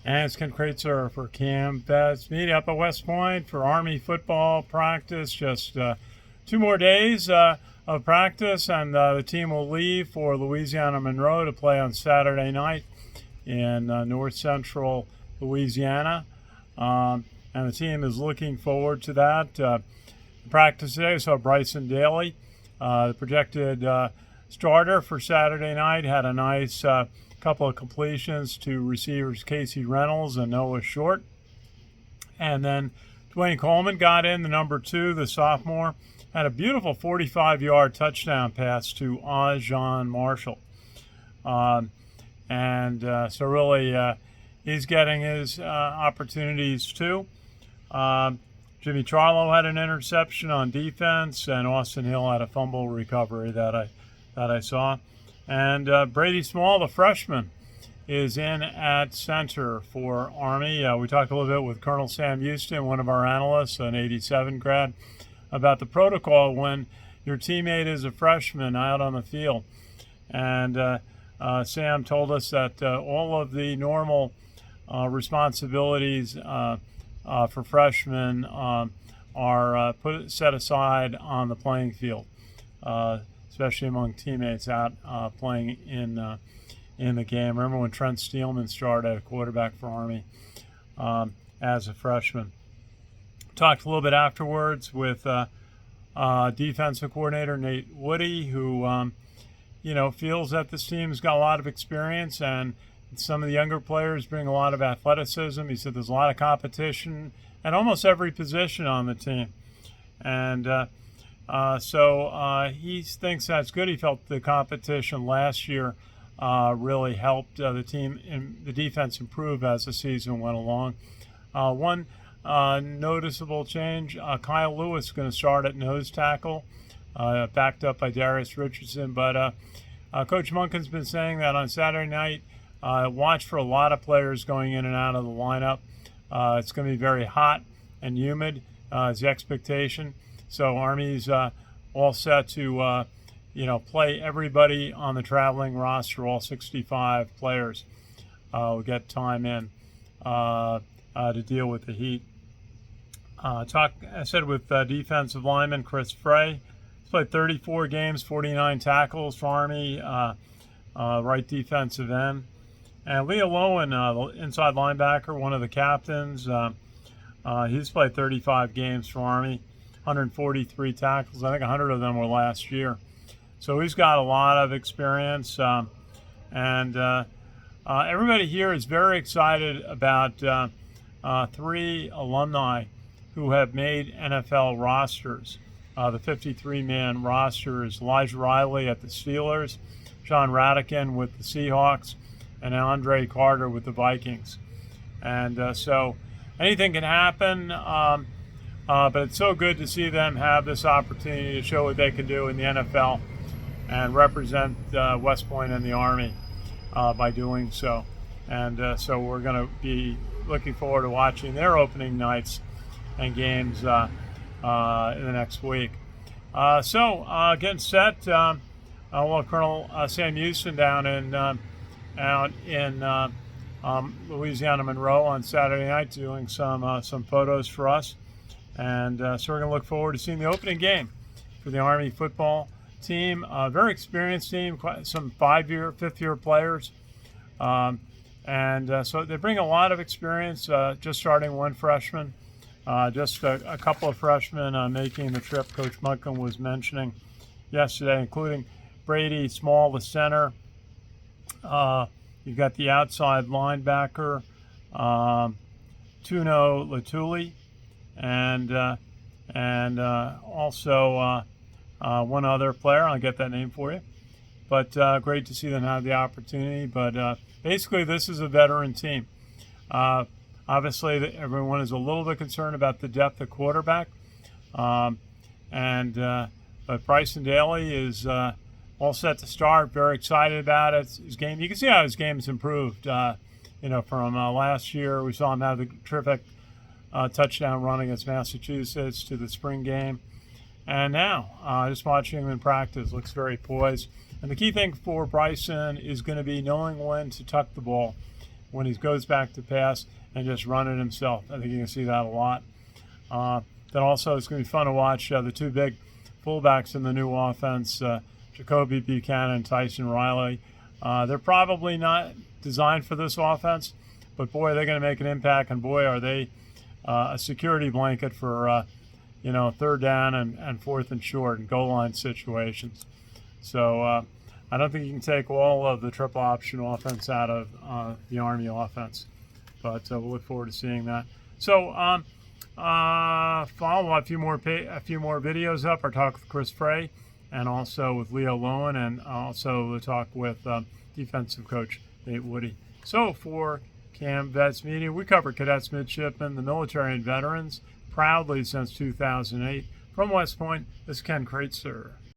And it's Ken Kraetzer for CaMMVetsMedia up at West Point for Army football practice. Just 2 more days of practice, and the team will leave for Louisiana Monroe to play on Saturday night in north central Louisiana. And the team is looking forward to that. Practice today, so Bryson Daly, the projected starter for Saturday night, had a nice couple of completions to receivers Casey Reynolds and Noah Short. And then Dwayne Coleman got in, the number 2, the sophomore, had a beautiful 45-yard touchdown pass to John Marshall. So really he's getting his opportunities too. Jimmy Charlo had an interception on defense, and Austin Hill had a fumble recovery that I saw. And Brady Small, the freshman, is in at center for Army. We talked a little bit with Colonel Sam Houston, one of our analysts, an 87 grad, about the protocol when your teammate is a freshman out on the field. And Sam told us that all of the normal responsibilities for freshmen are set aside on the playing field, especially among teammates out playing in the game. Remember when Trent Steelman started, a quarterback for Army, as a freshman. Talked a little bit afterwards with defensive coordinator Nate Woody, who feels that this team's got a lot of experience and some of the younger players bring a lot of athleticism. He said there's a lot of competition at almost every position on the team. And so he thinks that's good. He felt the competition last year really helped the team and the defense improve as the season went along. One noticeable change, Kyle Lewis is going to start at nose tackle, backed up by Darius Richardson. But Coach Monken's been saying that on Saturday night, watch for a lot of players going in and out of the lineup. It's going to be very hot and humid is the expectation. So Army's all set to play everybody on the traveling roster, all 65 players. Will get time in to deal with the heat. I said with defensive lineman Chris Frey. He's played 34 games, 49 tackles for Army, right defensive end. And Leo Lowen, the inside linebacker, one of the captains, he's played 35 games for Army, 143 tackles. I think 100 of them were last year. So he's got a lot of experience. And everybody here is very excited about 3 alumni who have made NFL rosters. The 53-man roster is Elijah Riley at the Steelers, John Radican with the Seahawks, and Andre Carter with the Vikings. And so anything can happen, but it's so good to see them have this opportunity to show what they can do in the NFL and represent West Point and the Army by doing so. And so we're going to be looking forward to watching their opening nights and games in the next week. So getting set, we'll have Colonel Sam Houston down out in Louisiana Monroe on Saturday night doing some photos for us. And so we're going to look forward to seeing the opening game for the Army football team. A very experienced team, some 5-year, 5th-year players. So they bring a lot of experience, just starting one freshman. Just a couple of freshmen making the trip Coach Munkin was mentioning yesterday, including Brady Small, the center. You've got the outside linebacker, Tuno Latuli, and also one other player. I'll get that name for you. But great to see them have the opportunity. But basically, this is a veteran team. Obviously, everyone is a little bit concerned about the depth of quarterback. But Bryson Daly is all set to start. Very excited about it. His game, you can see how his game's improved. From last year, we saw him have the terrific touchdown run against Massachusetts to the spring game. And now, just watching him in practice, looks very poised. And the key thing for Bryson is going to be knowing when to tuck the ball, when he goes back to pass and just run it himself. I think you can see that a lot. Then also it's going to be fun to watch the two big fullbacks in the new offense, Jacoby Buchanan and Tyson Riley. They're probably not designed for this offense, but boy, they're going to make an impact, and boy, are they a security blanket for third down and fourth and short and goal line situations. So I don't think you can take all of the triple option offense out of the Army offense, but we'll look forward to seeing that. So follow a few more videos up. Our talk with Chris Frey, and also with Leo Lowen, and also the talk with defensive coach Nate Woody. So for CaMMVetsMedia, we cover cadets, midshipmen, the military, and veterans proudly since 2008. From West Point, this is Ken Kraetzer.